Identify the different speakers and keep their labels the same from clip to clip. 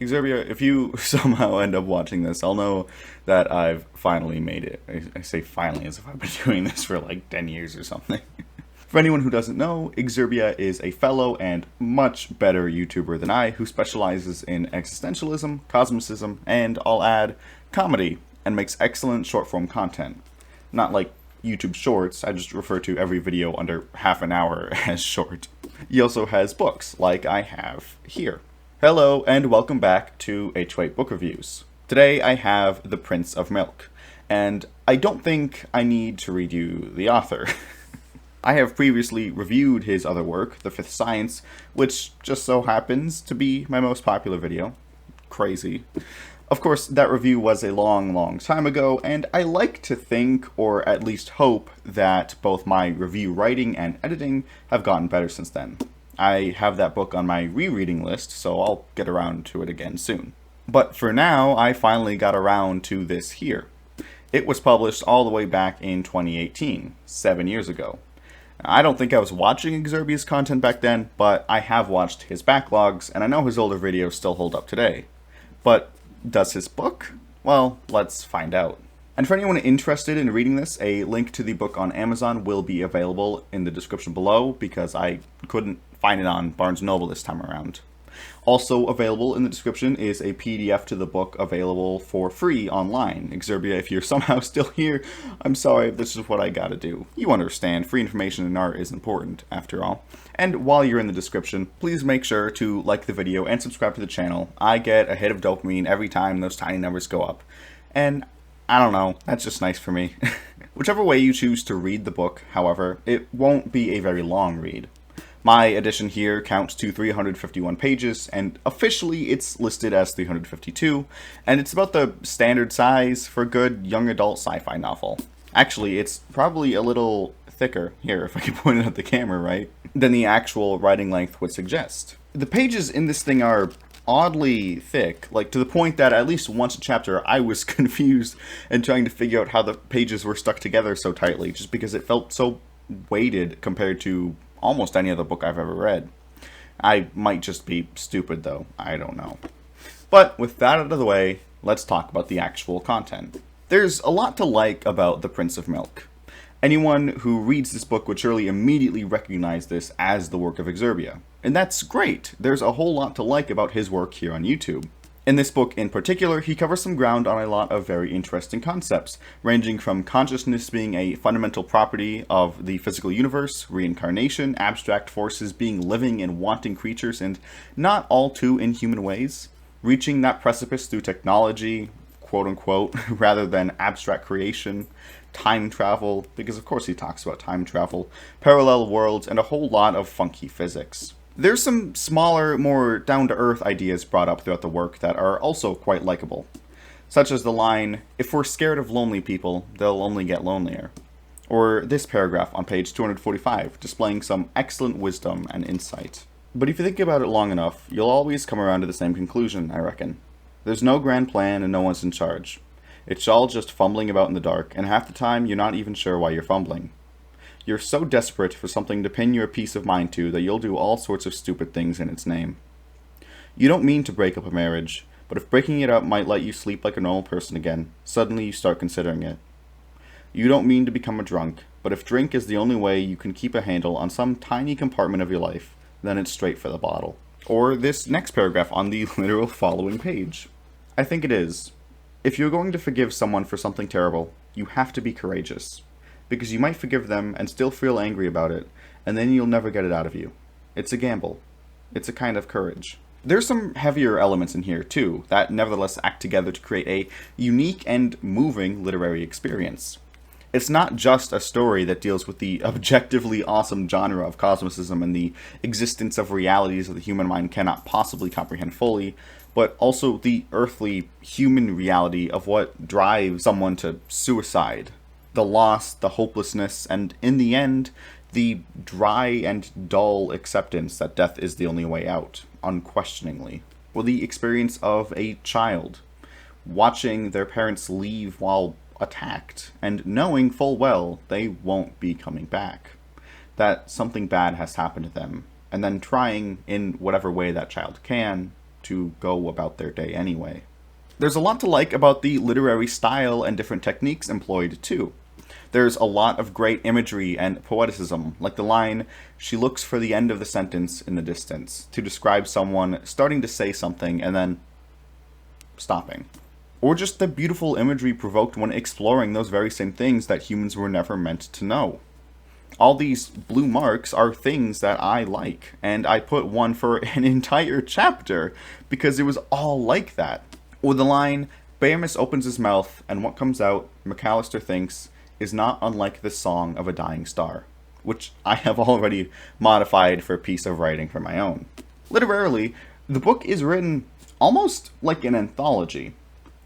Speaker 1: Exerbia, if you somehow end up watching this, I'll know that I've finally made it. I say finally as if I've been doing this for like 10 years or something. For anyone who doesn't know, Exerbia is a fellow and much better YouTuber than I who specializes in existentialism, cosmicism, and I'll add, comedy, and makes excellent short-form content. Not like YouTube Shorts, I just refer to every video under half an hour as short. He also has books, like I have here. Hello, and welcome back to H-Weight Book Reviews. Today I have The Prince of Milk, and I don't think I need to read you the author. I have previously reviewed his other work, The Fifth Science, which just so happens to be my most popular video. Crazy. Of course, that review was a long time ago, and I like to think, or at least hope, that both my review writing and editing have gotten better since then. I have that book on my rereading list, so I'll get around to it again soon. But for now, I finally got around to this here. It was published all the way back in 2018, 7 years ago. I don't think I was watching Exerbia's content back then, but I have watched his backlogs, and I know his older videos still hold up today. But does his book? Well, let's find out. And for anyone interested in reading this, a link to the book on Amazon will be available in the description below, because I couldn't find it on Barnes & Noble this time around. Also available in the description is a PDF to the book available for free online. Exerbia, if you're somehow still here, I'm sorry, this is what I gotta do. You understand, free information in art is important, after all. And while you're in the description, please make sure to like the video and subscribe to the channel. I get a hit of dopamine every time those tiny numbers go up. And I don't know, that's just nice for me. Whichever way you choose to read the book, however, it won't be a very long read. My edition here counts to 351 pages, and officially it's listed as 352, and it's about the standard size for a good young adult sci-fi novel. Actually, it's probably a little thicker, here if I can point it at the camera right, than the actual writing length would suggest. The pages in this thing are oddly thick, like to the point that at least once a chapter I was confused and trying to figure out how the pages were stuck together so tightly, just because it felt so weighted compared to almost any other book I've ever read. I might just be stupid though, I don't know. But with that out of the way, let's talk about the actual content. There's a lot to like about The Prince of Milk. Anyone who reads this book would surely immediately recognize this as the work of Exerbia. And that's great, there's a whole lot to like about his work here on YouTube. In this book in particular, he covers some ground on a lot of very interesting concepts, ranging from consciousness being a fundamental property of the physical universe, reincarnation, abstract forces being living and wanting creatures in not all too inhuman ways, reaching that precipice through technology, quote-unquote, rather than abstract creation, time travel, because of course he talks about time travel, parallel worlds, and a whole lot of funky physics. There's some smaller, more down-to-earth ideas brought up throughout the work that are also quite likable, such as the line, "If we're scared of lonely people, they'll only get lonelier," or this paragraph on page 245, displaying some excellent wisdom and insight. But if you think about it long enough, you'll always come around to the same conclusion, I reckon. There's no grand plan and no one's in charge. It's all just fumbling about in the dark, and half the time you're not even sure why you're fumbling. You're so desperate for something to pin your peace of mind to that you'll do all sorts of stupid things in its name. You don't mean to break up a marriage, but if breaking it up might let you sleep like a normal person again, suddenly you start considering it. You don't mean to become a drunk, but if drink is the only way you can keep a handle on some tiny compartment of your life, then it's straight for the bottle. Or this next paragraph on the literal following page. I think it is. If you're going to forgive someone for something terrible, you have to be courageous. Because you might forgive them and still feel angry about it, and then you'll never get it out of you. It's a gamble. It's a kind of courage. There's some heavier elements in here, too, that nevertheless act together to create a unique and moving literary experience. It's not just a story that deals with the objectively awesome genre of cosmicism and the existence of realities that the human mind cannot possibly comprehend fully, but also the earthly, human reality of what drives someone to suicide. The loss, the hopelessness, and in the end, the dry and dull acceptance that death is the only way out, unquestioningly. Or the experience of a child, watching their parents leave while attacked, and knowing full well they won't be coming back. That something bad has happened to them, and then trying, in whatever way that child can, to go about their day anyway. There's a lot to like about the literary style and different techniques employed too. There's a lot of great imagery and poeticism, like the line, "She looks for the end of the sentence in the distance," to describe someone starting to say something and then stopping. Or just the beautiful imagery provoked when exploring those very same things that humans were never meant to know. All these blue marks are things that I like, and I put one for an entire chapter because it was all like that. Or the line, "Behemoth opens his mouth, and what comes out, McAllister thinks, is not unlike the song of a dying star," which I have already modified for a piece of writing for my own. Literarily, the book is written almost like an anthology.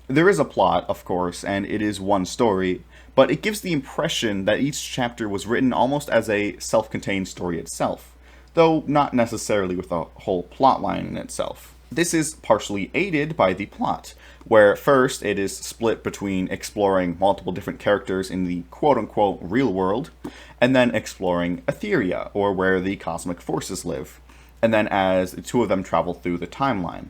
Speaker 1: There is a plot, of course, and it is one story, but it gives the impression that each chapter was written almost as a self-contained story itself, though not necessarily with a whole plotline in itself. This is partially aided by the plot, where first it is split between exploring multiple different characters in the quote-unquote real world, and then exploring Etheria, or where the cosmic forces live, and then as the two of them travel through the timeline.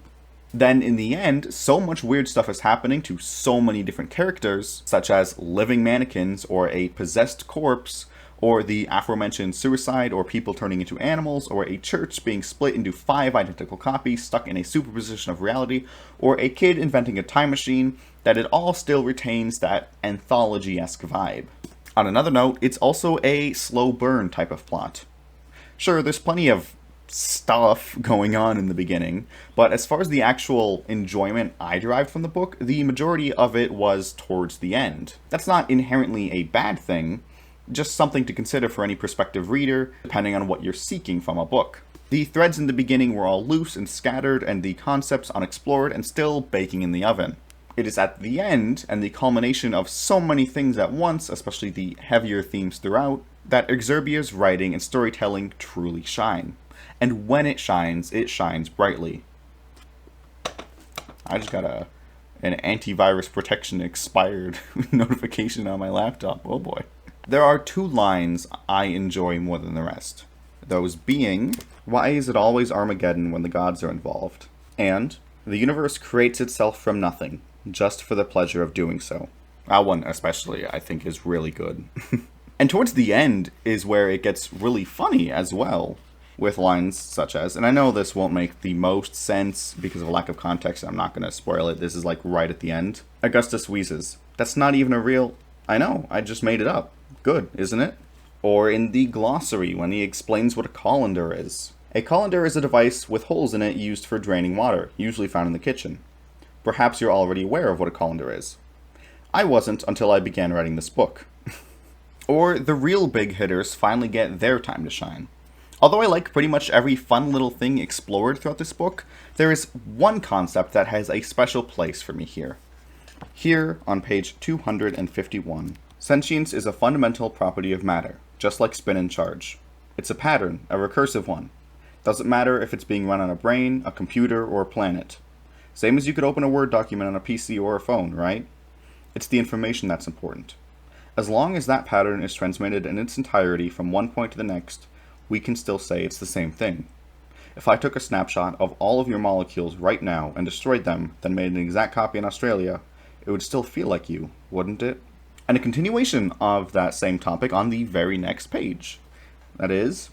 Speaker 1: Then in the end, so much weird stuff is happening to so many different characters, such as living mannequins, or a possessed corpse, or the aforementioned suicide, or people turning into animals, or a church being split into 5 identical copies stuck in a superposition of reality, or a kid inventing a time machine, that it all still retains that anthology-esque vibe. On another note, it's also a slow burn type of plot. Sure, there's plenty of stuff going on in the beginning, but as far as the actual enjoyment I derived from the book, the majority of it was towards the end. That's not inherently a bad thing, just something to consider for any prospective reader, depending on what you're seeking from a book. The threads in the beginning were all loose and scattered, and the concepts unexplored and still baking in the oven. It is at the end, and the culmination of so many things at once, especially the heavier themes throughout, that Exurbia's writing and storytelling truly shine. And when it shines brightly. I just got an antivirus protection expired notification on my laptop. Oh boy. There are 2 lines I enjoy more than the rest. Those being, "Why is it always Armageddon when the gods are involved?" And, "The universe creates itself from nothing, just for the pleasure of doing so." That one especially, I think, is really good. And towards the end is where it gets really funny as well, with lines such as, and I know this won't make the most sense because of a lack of context, I'm not going to spoil it, this is like right at the end. Augustus wheezes, "That's not even a real..." "I know, I just made it up." "Good, isn't it?" Or in the glossary when he explains what a colander is. "A colander is a device with holes in it used for draining water, usually found in the kitchen. Perhaps you're already aware of what a colander is." I wasn't until I began writing this book. Or the real big hitters finally get their time to shine. Although I like pretty much every fun little thing explored throughout this book, there is one concept that has a special place for me here. Here, on page 251, "Sentience is a fundamental property of matter, just like spin and charge. It's a pattern, a recursive one. Doesn't matter if it's being run on a brain, a computer, or a planet. Same as you could open a Word document on a PC or a phone, right? It's the information that's important. As long as that pattern is transmitted in its entirety from one point to the next, we can still say it's the same thing. If I took a snapshot of all of your molecules right now and destroyed them, then made an exact copy in Australia, it would still feel like you, wouldn't it?" And a continuation of that same topic on the very next page. That is,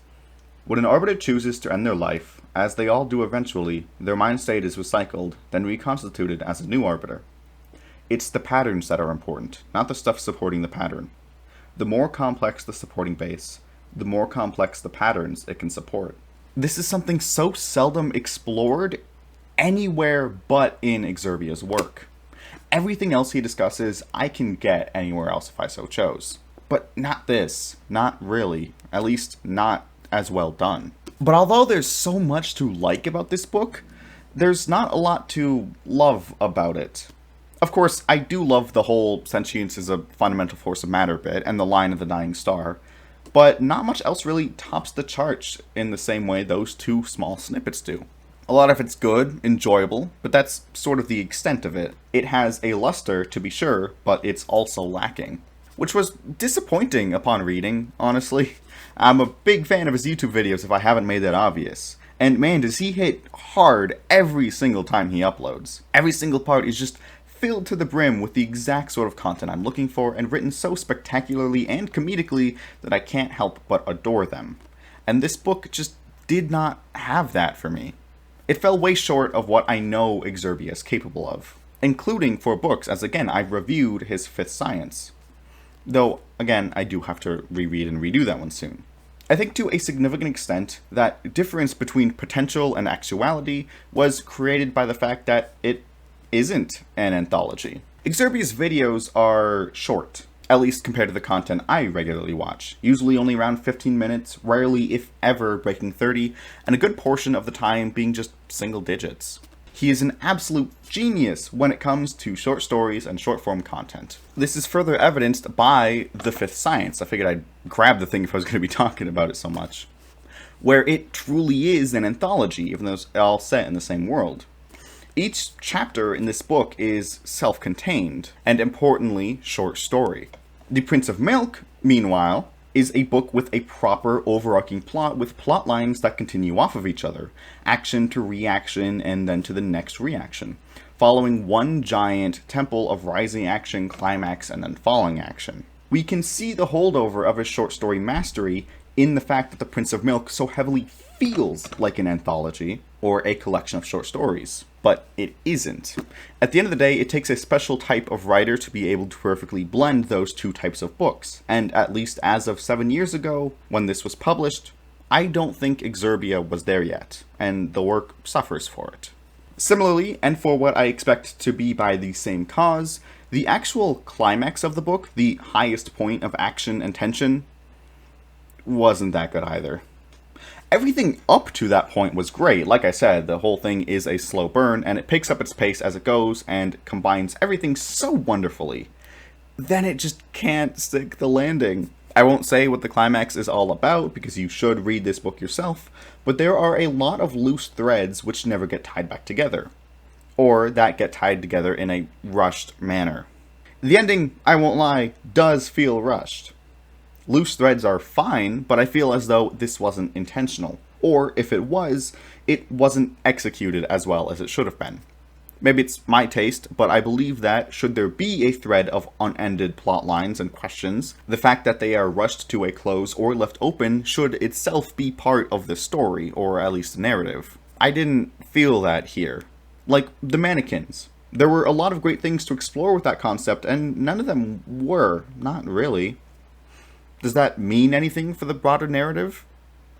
Speaker 1: "When an arbiter chooses to end their life, as they all do eventually, their mind state is recycled, then reconstituted as a new arbiter. It's the patterns that are important, not the stuff supporting the pattern. The more complex the supporting base, the more complex the patterns it can support." This is something so seldom explored anywhere but in Exurbia's work. Everything else he discusses, I can get anywhere else if I so chose. But not this. Not really. At least not as well done. But although there's so much to like about this book, there's not a lot to love about it. Of course, I do love the whole sentience is a fundamental force of matter bit, and the line of the dying star, but not much else really tops the charts in the same way those 2 small snippets do. A lot of it's good, enjoyable, but that's sort of the extent of it. It has a luster, to be sure, but it's also lacking. Which was disappointing upon reading, honestly. I'm a big fan of his YouTube videos if I haven't made that obvious. And man, does he hit hard every single time he uploads. Every single part is just filled to the brim with the exact sort of content I'm looking for, and written so spectacularly and comedically that I can't help but adore them. And this book just did not have that for me. It fell way short of what I know Exerbia is capable of, including for books, as again, I've reviewed his Fifth Science. Though, again, I do have to reread and redo that one soon. I think to a significant extent, that difference between potential and actuality was created by the fact that it isn't an anthology. Exerbia's videos are short, at least compared to the content I regularly watch, usually only around 15 minutes, rarely if ever breaking 30, and a good portion of the time being just single digits. He is an absolute genius when it comes to short stories and short-form content. This is further evidenced by The Fifth Science. I figured I'd grab the thing if I was going to be talking about it so much. Where it truly is an anthology, even though it's all set in the same world. Each chapter in this book is self-contained, and importantly, short story. The Prince of Milk, meanwhile, is a book with a proper overarching plot with plot lines that continue off of each other, action to reaction and then to the next reaction, following one giant temple of rising action, climax, and then falling action. We can see the holdover of his short story mastery in the fact that The Prince of Milk so heavily feels like an anthology or a collection of short stories, but it isn't. At the end of the day, it takes a special type of writer to be able to perfectly blend those two types of books, and at least as of 7 years ago, when this was published, I don't think Exerbia was there yet, and the work suffers for it. Similarly, and for what I expect to be by the same cause, the actual climax of the book, the highest point of action and tension, wasn't that good either. Everything up to that point was great. Like I said, the whole thing is a slow burn, and it picks up its pace as it goes, and combines everything so wonderfully. Then it just can't stick the landing. I won't say what the climax is all about, because you should read this book yourself, but there are a lot of loose threads which never get tied back together. Or that get tied together in a rushed manner. The ending, I won't lie, does feel rushed. Loose threads are fine, but I feel as though this wasn't intentional. Or, if it wasn't executed as well as it should have been. Maybe it's my taste, but I believe that, should there be a thread of unended plot lines and questions, the fact that they are rushed to a close or left open should itself be part of the story, or at least the narrative. I didn't feel that here. Like the mannequins. There were a lot of great things to explore with that concept, and none of them were. Not really. Does that mean anything for the broader narrative?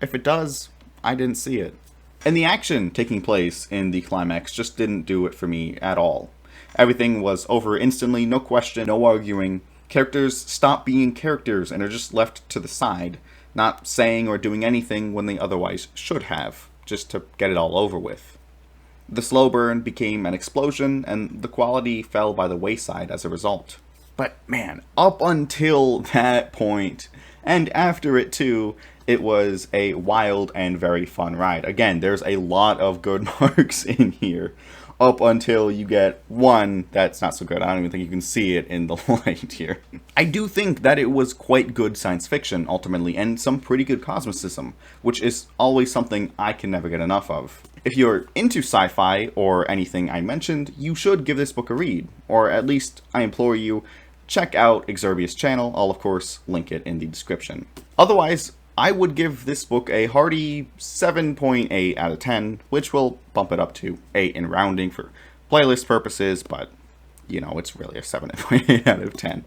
Speaker 1: If it does, I didn't see it. And the action taking place in the climax just didn't do it for me at all. Everything was over instantly, no question, no arguing. Characters stop being characters and are just left to the side, not saying or doing anything when they otherwise should have, just to get it all over with. The slow burn became an explosion, and the quality fell by the wayside as a result. But man, up until that point, and after it too, it was a wild and very fun ride. Again, there's a lot of good marks in here, up until you get one that's not so good. I don't even think you can see it in the light here. I do think that it was quite good science fiction, ultimately, and some pretty good cosmicism, which is always something I can never get enough of. If you're into sci-fi or anything I mentioned, you should give this book a read, or at least, I implore you, check out Exerbia's channel. I'll of course link it in the description. Otherwise, I would give this book a hearty 7.8 out of 10, which will bump it up to 8 in rounding for playlist purposes, but, you know, it's really a 7.8 out of 10.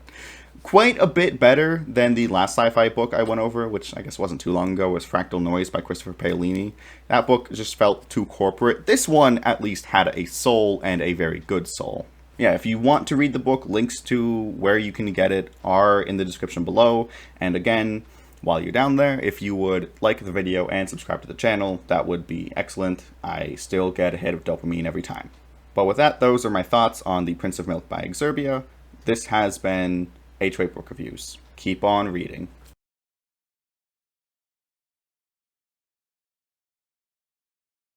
Speaker 1: Quite a bit better than the last sci-fi book I went over, which I guess wasn't too long ago, was Fractal Noise by Christopher Paolini. That book just felt too corporate. This one at least had a soul, and a very good soul. Yeah, if you want to read the book, links to where you can get it are in the description below. And again, while you're down there, if you would like the video and subscribe to the channel, that would be excellent. I still get a hit of dopamine every time. But with that, those are my thoughts on The Prince of Milk by Exerbia. This has been H-Way Book Reviews. Keep on reading.